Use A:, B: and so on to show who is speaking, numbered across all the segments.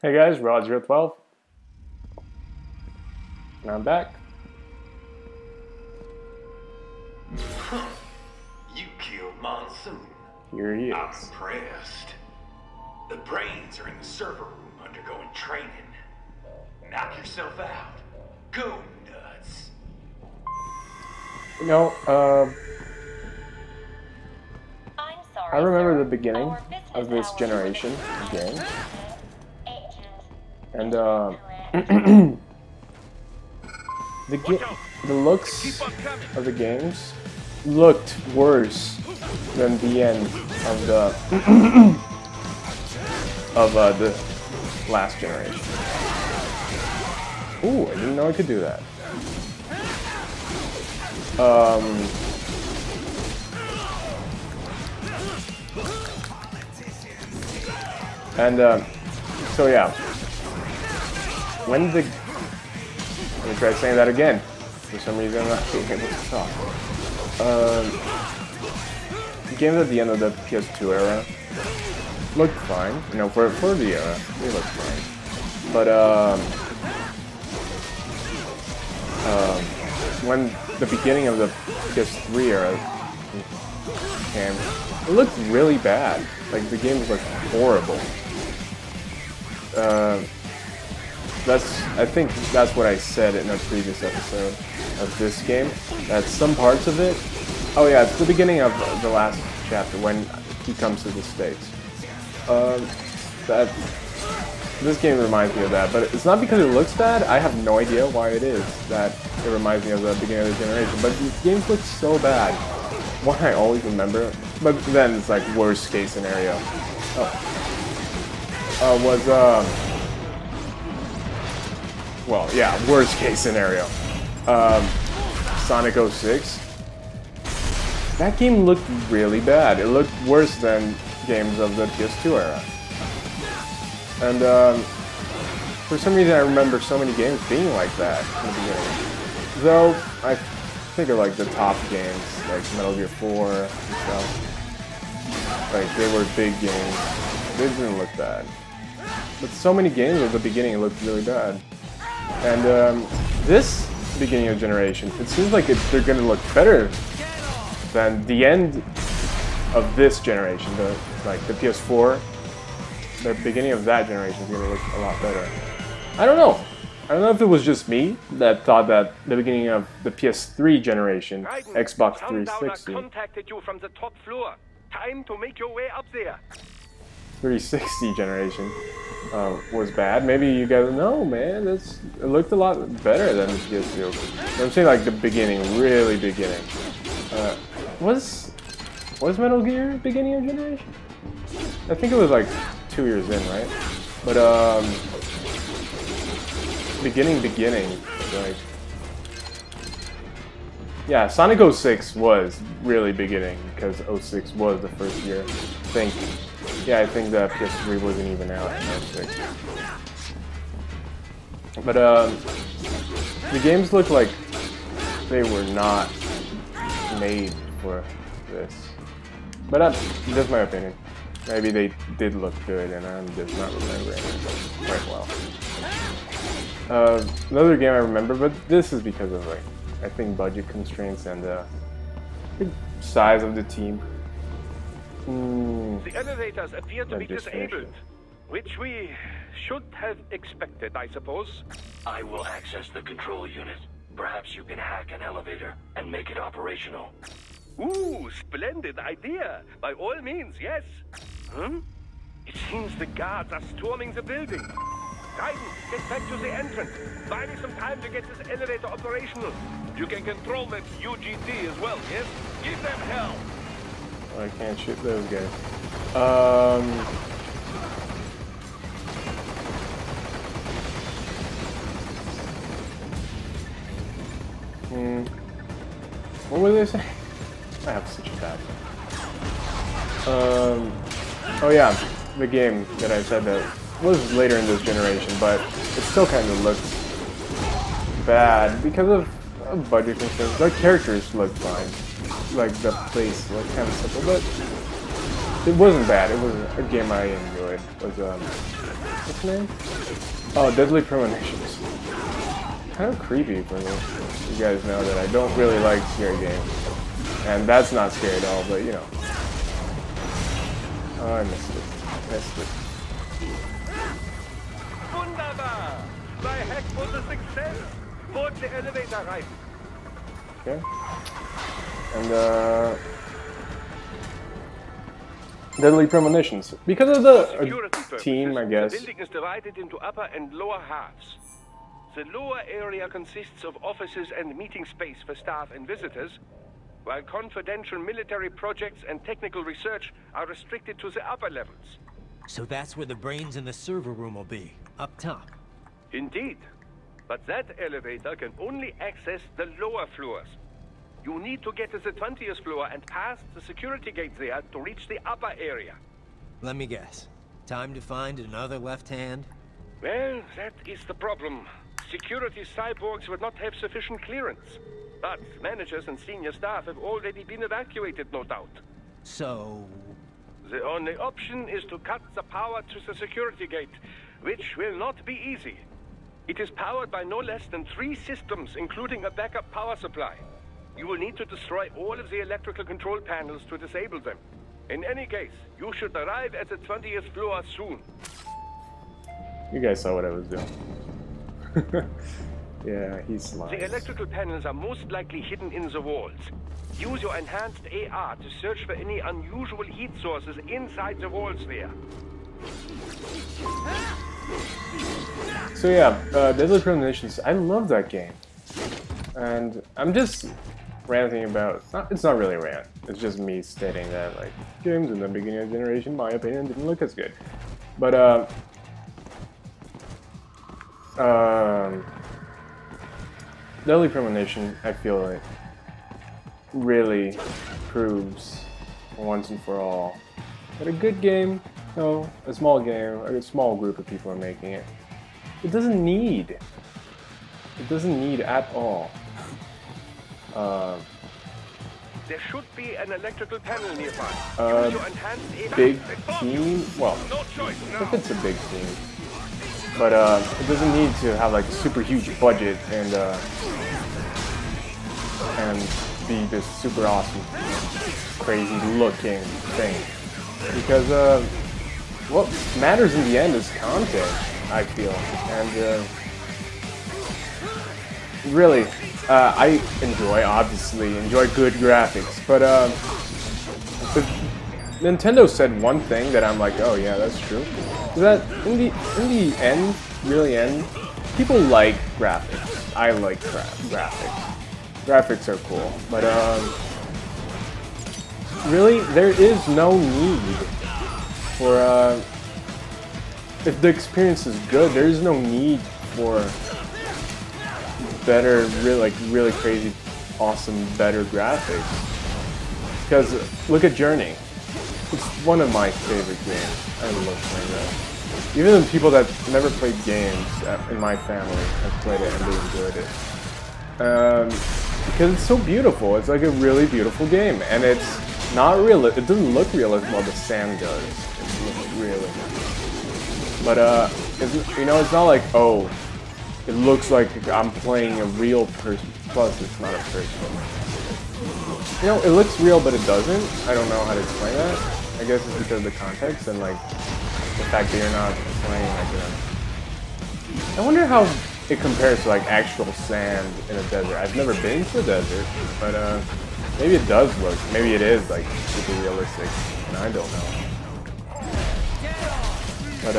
A: Hey guys, Rod012, and I'm back.
B: You killed Monsoon.
A: Here he
B: I'm
A: is.
B: impressed. The brains are in the server room undergoing training. Knock yourself out. Go nuts.
A: You know,
C: I'm sorry,
A: I remember
C: sir.
A: the beginning
C: Our business
A: of this
C: hours
A: generation
C: are
A: game,
C: Agent
A: and
C: incorrect.
A: the looks of the games looked worse than the end of the the last generation. Ooh, I didn't know I could do that. So yeah, when the... Let me try saying that again. For some reason I'm not being able to talk. Games at the end of the PS2 era looked fine. You know, for the era, they looked fine. But when the beginning of the PS3 era came, it looked really bad. Like, the games looked horrible. I think that's what I said in a previous episode of this game. That some parts of it... Oh yeah, it's the beginning of the last chapter when he comes to the States. This game reminds me of that, but it's not because it looks bad. I have no idea why it is that it reminds me of the beginning of the generation. But these games look so bad. One I always remember, but then it's like worst case scenario. Well, yeah, worst case scenario. Sonic 06. That game looked really bad. It looked worse than games of the PS2 era. And for some reason I remember so many games being like that in the beginning. Though, I think of like the top games, like Metal Gear 4 and stuff. Like, they were big games. They didn't look bad. But so many games at the beginning looked really bad. And this beginning of generation, it seems like they're going to look better than the end of this generation. The PS4, the beginning of that generation is going to look a lot better. I don't know. I don't know if it was just me that thought that the beginning of the PS3 generation, Xbox 360,
D: contacted you from the top floor. Time to make your way up there.
A: 360 generation was bad. Maybe you guys know, man. It looked a lot better than the PS2. I'm saying like the beginning, really beginning. Was Metal Gear beginning of generation? I think it was like 2 years in, right? But beginning, like, yeah, Sonic 06 was really beginning because 06 was the first year. I think the PS3 wasn't even out in 06. But the games look like they were not made for this. But that's my opinion. Maybe they did look good and I'm just not remembering it quite well. Another game I remember, but this is because of, like, I think budget constraints and the size of the team.
D: The elevators appear to be disabled, which we should have expected, I suppose.
E: I will access the control unit. Perhaps you can hack an elevator and make it operational.
D: Ooh, splendid idea. By all means, yes. It seems the guards are storming the building. Titan, get back to the entrance. Buy me some time to get this elevator operational. You can control that UGT as well, yes? Give them hell.
A: I can't shoot those guys. What was I saying? I have such a bad one. Oh yeah, the game that I said that was later in this generation, but it still kind of looked bad because of budget constraints. The characters looked fine. Like, the place looked kind of simple, but It wasn't bad. It was a game I enjoyed. It was what's the name? Oh, Deadly Premonitions. Kind of creepy for me. You guys know that I don't really like scary games, and that's not scary at all. But you know, oh, I missed it. Missed it.
D: Wunderbar! My hack was a success. Board the elevator right.
A: Okay. And Deadly Premonitions. Because of the team, I guess.
D: The building is divided into upper and lower halves. The lower area consists of offices and meeting space for staff and visitors, while confidential military projects and technical research are restricted to the upper levels.
F: So that's where the brains in the server room will be, up top.
D: Indeed. But that elevator can only access the lower floors. You need to get to the 20th floor and pass the security gate there to reach the upper area.
F: Let me guess. Time to find another left hand?
D: Well, that is the problem. Security cyborgs would not have sufficient clearance. But managers and senior staff have already been evacuated, no doubt.
F: So...
D: The only option is to cut the power to the security gate, which will not be easy. It is powered by no less than 3 systems, including a backup power supply. You will need to destroy all of the electrical control panels to disable them. In any case, you should arrive at the 20th floor soon.
A: You guys saw what I was doing. Yeah, he's smart.
D: The electrical panels are most likely hidden in the walls. Use your enhanced AR to search for any unusual heat sources inside the walls there.
A: So yeah, Deadly Premonitions, I love that game. And I'm just ranting about, it's not really a rant, it's just me stating that, like, games in the beginning of the generation, in my opinion, didn't look as good. But, Deadly Premonition, I feel like, really proves, once and for all, that a good game, no, a small game, a small group of people are making it. It doesn't need at all.
D: There should be an electrical panel nearby. Use your enhanced AR.
A: Big team? Well,
D: No choice now.
A: if it's a big team. But it doesn't need to have like a super huge budget and be this super awesome, crazy looking thing. Because what matters in the end is content, I feel. And really, I obviously enjoy good graphics, but if Nintendo said one thing that I'm like, oh yeah, that's true, is that in the end, people like graphics. I like graphics. Graphics are cool, but really, there is no need for if the experience is good, there is no need for better, really crazy, awesome, better graphics. Because look at Journey. It's one of my favorite games. I love playing that. Even the people that never played games in my family have played it and they enjoyed it. Because it's so beautiful. It's like a really beautiful game, and it's not real. It doesn't look real as well. The sand does. It looks really. But it's not like, oh, it looks like I'm playing a real person. Plus, it's not a person. You know, it looks real, but it doesn't. I don't know how to explain that. I guess it's because of the context and like the fact that you're not playing like I wonder how it compares to like actual sand in a desert. I've never been to a desert, but maybe it does look. Maybe it is like super realistic, and I don't know. But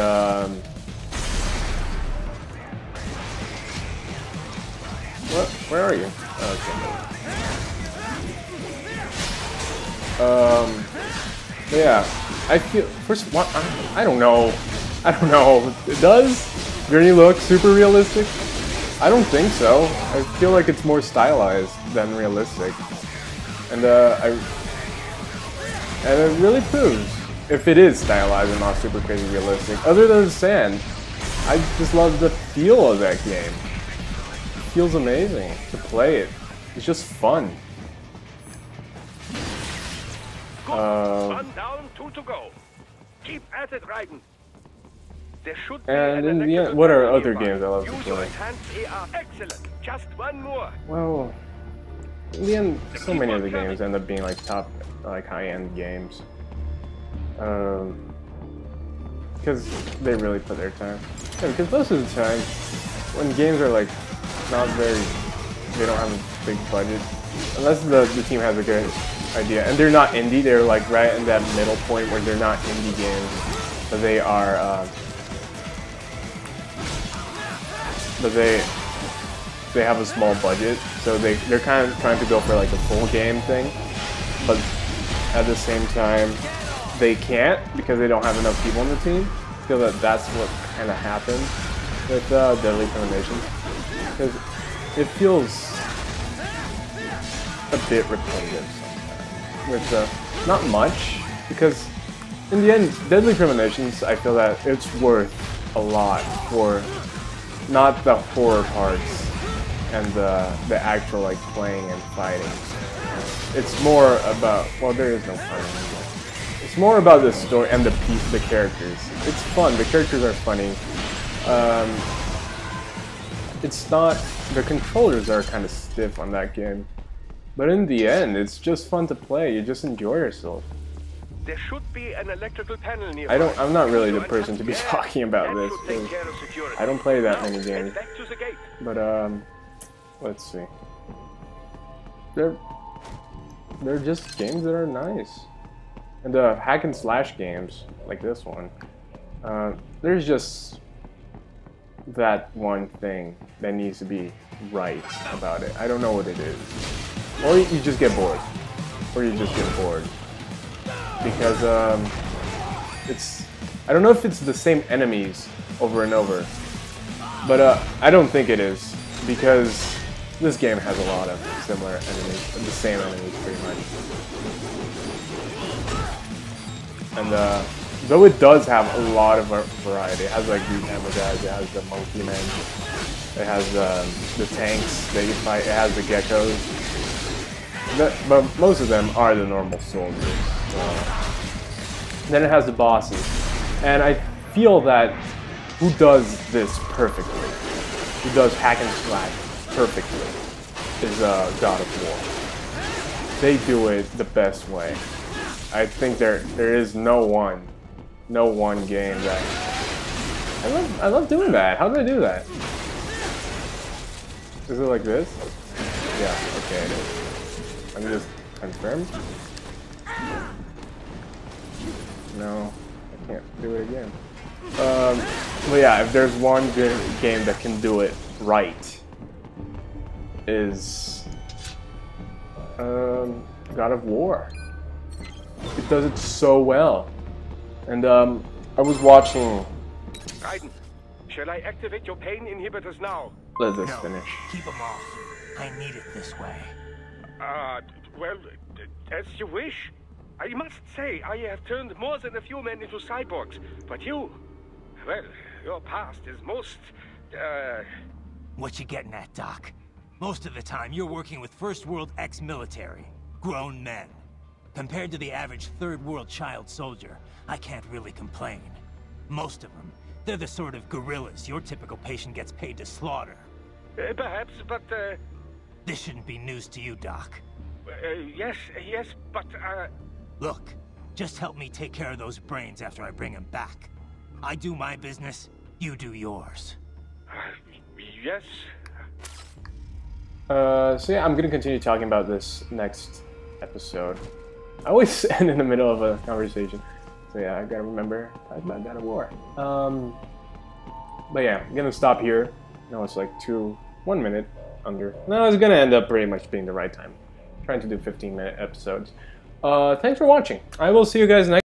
A: what? Where are you? Okay. Yeah, I feel first. What? I don't know. It does Journey look super realistic? I don't think so. I feel like it's more stylized than realistic, and it really proves if it is stylized and not super crazy realistic. Other than the sand, I just love the feel of that game. It feels amazing to play it. It's just fun.
D: Sundown 2 to go. Keep at it, Raiden. There should be
A: And
D: an
A: in the end,
D: electrical
A: what are
D: panel
A: other
D: nearby.
A: games I love to
D: Use your
A: play?
D: enhanced AR. Excellent. Just one more.
A: Well, in the end, so many of the games end up being like top, like high-end games. Because they really put their time. Yeah, because most of the time, when games are like not very, they don't have a big budget, unless the team has a good idea, and they're not indie, they're like right in that middle point where they're not indie games, but they are, but they have a small budget, so they're kind of trying to go for like a full game thing, but at the same time, they can't because they don't have enough people on the team. I feel that that's what kind of happened with Deadly Premonition, because it feels a bit repetitive sometimes, with not much, because in the end, Deadly Premonitions, I feel that it's worth a lot for not the horror parts and the actual like playing and fighting. It's more about, well, there is no fighting. It's more about the story and the characters. It's fun. The characters are funny. It's not, the controllers are kind of stiff on that game, but in the end, it's just fun to play. You just enjoy yourself.
D: There should be an electrical panel nearby.
A: I'm not really the person to be talking about this. I don't play that many games.
D: Back to the gate.
A: But let's see. They're just games that are nice. And the hack and slash games, like this one, there's just that one thing that needs to be right about it. I don't know what it is. Or you just get bored. Because I don't know if it's the same enemies over and over, but I don't think it is, because this game has a lot of similar enemies, the same enemies pretty much. And though it does have a lot of variety, it has like these hammer guys, it has the monkey men, it has the tanks that you fight, it has the geckos. But most of them are the normal soldiers. Then it has the bosses, and I feel that who does this perfectly, who does hack and slash perfectly, is God of War. They do it the best way. I think there is no one game that I love doing that. How do I do that? Is it like this? Yeah, okay, it is. I'm just confirmed. No, I can't do it again. But yeah, if there's one good game that can do it right, is God of War. It does it so well. And I was watching.
D: Raiden, shall I activate your pain inhibitors now?
A: Let this finish.
F: Keep them off. I need it this way.
D: Well, as you wish. I must say, I have turned more than a few men into cyborgs, but you, well, your past is most,
F: What you getting at, Doc? Most of the time, you're working with First World ex-military. Grown men. Compared to the average Third World child soldier, I can't really complain. Most of them, they're the sort of guerrillas your typical patient gets paid to slaughter.
D: perhaps, but,
F: This shouldn't be news to you, Doc.
D: yes, but,
F: Look, just help me take care of those brains after I bring them back. I do my business, you do yours.
D: yes.
A: So yeah, I'm gonna continue talking about this next episode. I always end in the middle of a conversation. So yeah, I gotta remember about God of War. But yeah, I'm gonna stop here. No, it's like 1 minute under. No, it's gonna end up pretty much being the right time. I'm trying to do 15-minute episodes. Thanks for watching. I will see you guys next